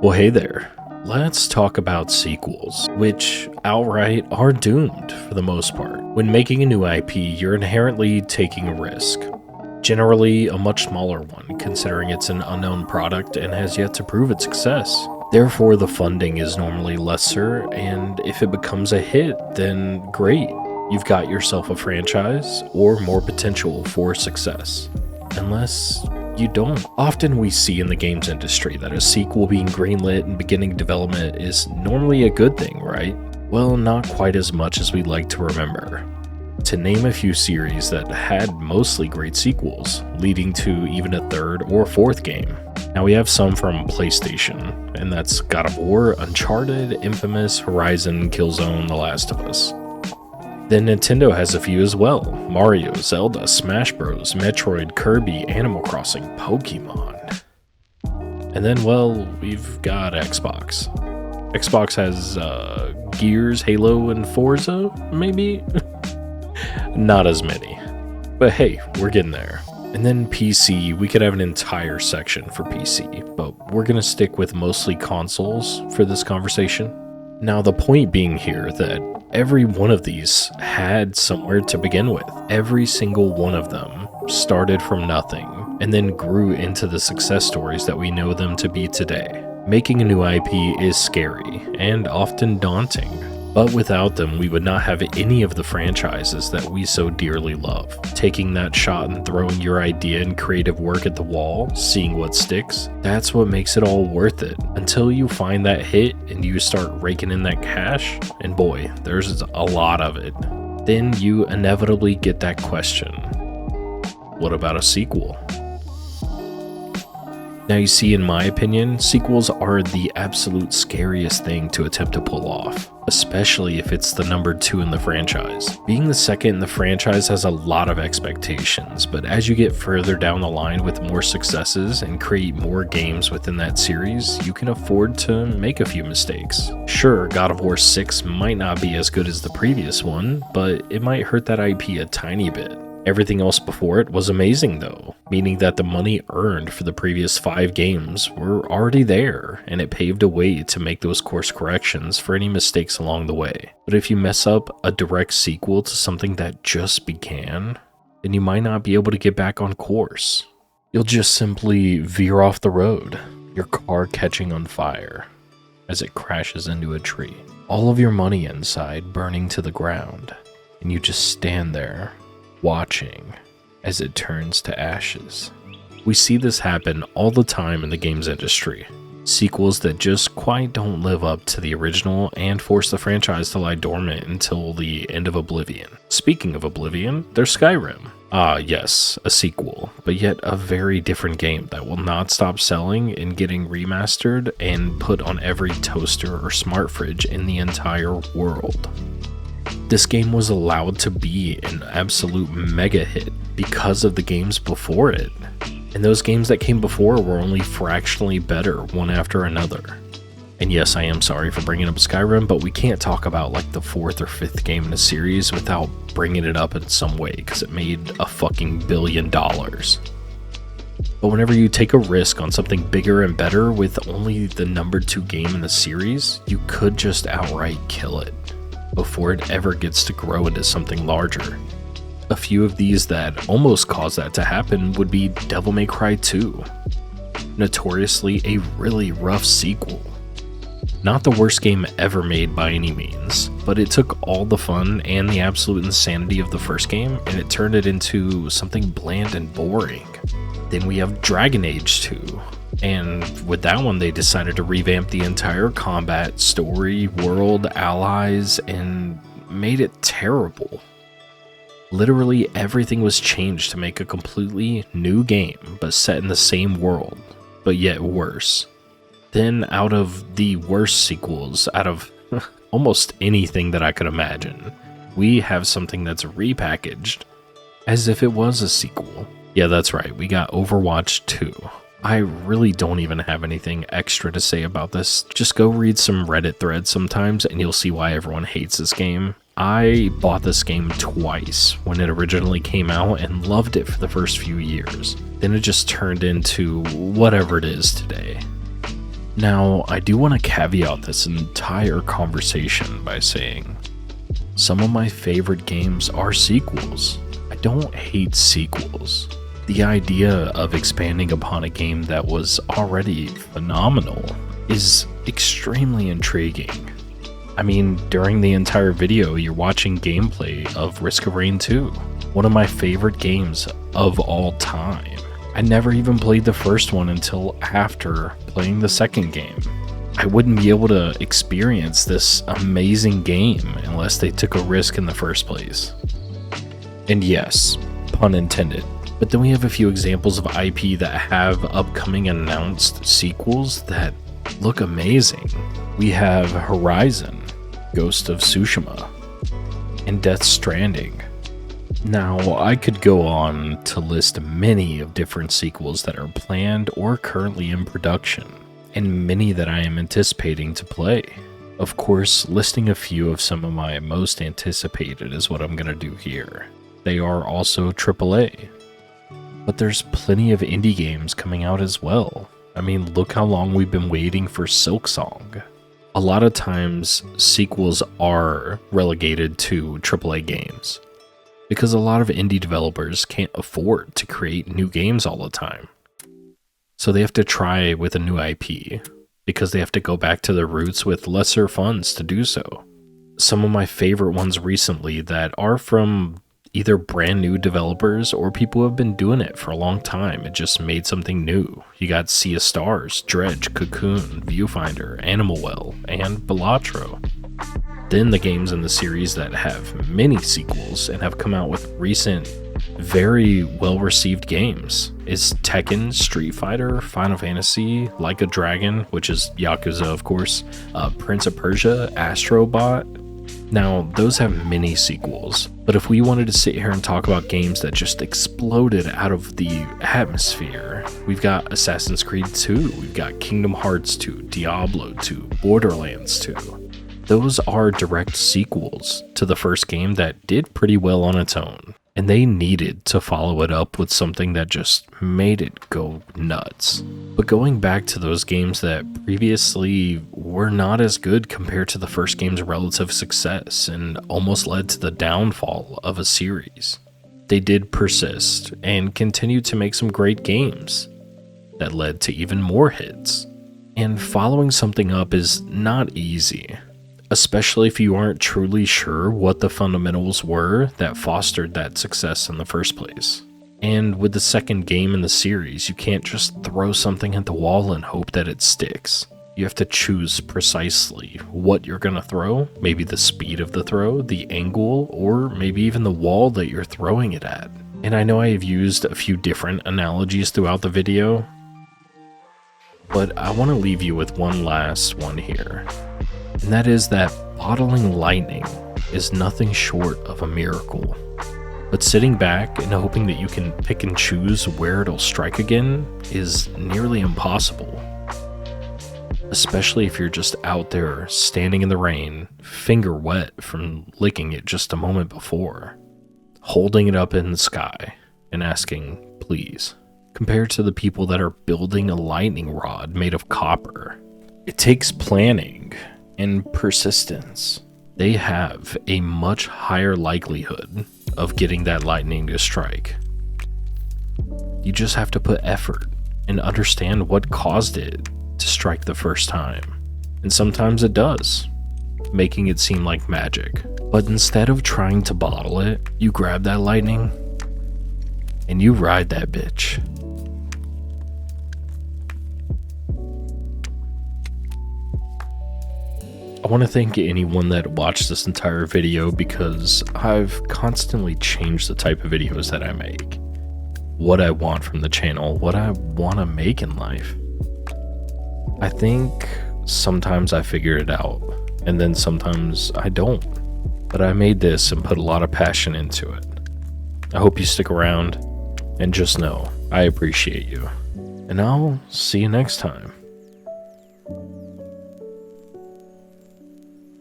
Well, hey there. Let's talk about sequels, which outright are doomed for the most part. When making a new IP, you're inherently taking a risk. Generally, a much smaller one, considering it's an unknown product and has yet to prove its success. Therefore, the funding is normally lesser, and if it becomes a hit, then great. You've got yourself a franchise or more potential for success. Unless you don't. Often we see in the games industry that a sequel being greenlit and beginning development is normally a good thing, right? Well, not quite as much as we'd like to remember. To name a few series that had mostly great sequels, leading to even a third or fourth game. Now we have some from PlayStation, and that's God of War, Uncharted, Infamous, Horizon, Killzone, The Last of Us. Then Nintendo has a few as well: Mario, Zelda, Smash Bros, Metroid, Kirby, Animal Crossing, Pokemon. And then, well, we've got Xbox. Xbox has Gears, Halo, and Forza, maybe? Not as many. But hey, we're getting there. And then PC, we could have an entire section for PC, but we're gonna stick with mostly consoles for this conversation. Now, the point being here that every one of these had somewhere to begin with. Every single one of them started from nothing and then grew into the success stories that we know them to be today. Making a new IP is scary and often daunting, but without them, we would not have any of the franchises that we so dearly love. Taking that shot and throwing your idea and creative work at the wall, seeing what sticks, that's what makes it all worth it. Until you find that hit and you start raking in that cash, and boy, there's a lot of it, then you inevitably get that question: what about a sequel? Now you see, in my opinion, sequels are the absolute scariest thing to attempt to pull off, especially if it's the number 2 in the franchise. Being the second in the franchise has a lot of expectations, but as you get further down the line with more successes and create more games within that series, you can afford to make a few mistakes. Sure, God of War 6 might not be as good as the previous one, but it might hurt that IP a tiny bit. Everything else before it was amazing though, meaning that the money earned for the previous 5 games were already there, and it paved a way to make those course corrections for any mistakes along the way. But if you mess up a direct sequel to something that just began, then you might not be able to get back on course. You'll just simply veer off the road, your car catching on fire as it crashes into a tree. All of your money inside burning to the ground, and you just stand there watching as it turns to ashes. We see this happen all the time in the games industry. Sequels that just quite don't live up to the original and force the franchise to lie dormant until the end of Oblivion. Speaking of Oblivion, there's Skyrim. Ah, yes, a sequel, but yet a very different game that will not stop selling and getting remastered and put on every toaster or smart fridge in the entire world. This game was allowed to be an absolute mega hit because of the games before it. And those games that came before were only fractionally better one after another. And yes, I am sorry for bringing up Skyrim, but we can't talk about like the 4th or 5th game in a series without bringing it up in some way, because it made a fucking $1 billion. But whenever you take a risk on something bigger and better with only the number 2 game in the series, you could just outright kill it before it ever gets to grow into something larger. A few of these that almost caused that to happen would be Devil May Cry 2. Notoriously a really rough sequel. Not the worst game ever made by any means, but it took all the fun and the absolute insanity of the first game and it turned it into something bland and boring. Then we have Dragon Age 2. And with that one, they decided to revamp the entire combat, story, world, allies, and made it terrible. Literally everything was changed to make a completely new game, but set in the same world, but yet worse. Then out of the worst sequels, out of almost anything that I could imagine, we have something that's repackaged as if it was a sequel. Yeah, that's right, we got Overwatch 2. I really don't even have anything extra to say about this. Just go read some Reddit threads sometimes and you'll see why everyone hates this game. I bought this game twice when it originally came out and loved it for the first few years. Then it just turned into whatever it is today. Now, I do want to caveat this entire conversation by saying some of my favorite games are sequels. I don't hate sequels. The idea of expanding upon a game that was already phenomenal is extremely intriguing. I mean, during the entire video, you're watching gameplay of Risk of Rain 2, one of my favorite games of all time. I never even played the first one until after playing the second game. I wouldn't be able to experience this amazing game unless they took a risk in the first place. And yes, pun intended. But then we have a few examples of IP that have upcoming announced sequels that look amazing. We have Horizon, Ghost of Tsushima, and Death Stranding. Now, I could go on to list many of different sequels that are planned or currently in production, and many that I am anticipating to play. Of course, listing a few of some of my most anticipated is what I'm going to do here. They are also AAA. But there's plenty of indie games coming out as well. I mean, look how long we've been waiting for Silksong. A lot of times, sequels are relegated to AAA games, because a lot of indie developers can't afford to create new games all the time. So they have to try with a new IP, because they have to go back to their roots with lesser funds to do so. Some of my favorite ones recently that are from either brand new developers or people who have been doing it for a long time and just made something new. You got Sea of Stars, Dredge, Cocoon, Viewfinder, Animal Well, and Balatro. Then the games in the series that have many sequels and have come out with recent, very well-received games is Tekken, Street Fighter, Final Fantasy, Like a Dragon, which is Yakuza of course, Prince of Persia, Astro Bot. Now, those have many sequels, but if we wanted to sit here and talk about games that just exploded out of the atmosphere, we've got Assassin's Creed 2, we've got Kingdom Hearts 2, Diablo 2, Borderlands 2. Those are direct sequels to the first game that did pretty well on its own, and they needed to follow it up with something that just made it go nuts. But going back to those games that previously were not as good compared to the first game's relative success and almost led to the downfall of a series, they did persist and continued to make some great games that led to even more hits. And following something up is not easy, especially if you aren't truly sure what the fundamentals were that fostered that success in the first place. And with the second game in the series, you can't just throw something at the wall and hope that it sticks. You have to choose precisely what you're going to throw, maybe the speed of the throw, the angle, or maybe even the wall that you're throwing it at. And I know I have used a few different analogies throughout the video, but I want to leave you with one last one here. And that is that bottling lightning is nothing short of a miracle. But sitting back and hoping that you can pick and choose where it'll strike again is nearly impossible. Especially if you're just out there standing in the rain, finger wet from licking it just a moment before, holding it up in the sky and asking, please. Compared to the people that are building a lightning rod made of copper, it takes planning and persistence. They have a much higher likelihood of getting that lightning to strike. You just have to put effort and understand what caused it to strike the first time. And sometimes it does, making it seem like magic. But instead of trying to bottle it, you grab that lightning and you ride that bitch. I want to thank anyone that watched this entire video because I've constantly changed the type of videos that I make. What I want from the channel, what I want to make in life. I think sometimes I figure it out, and then sometimes I don't. But I made this and put a lot of passion into it. I hope you stick around, and just know, I appreciate you. And I'll see you next time.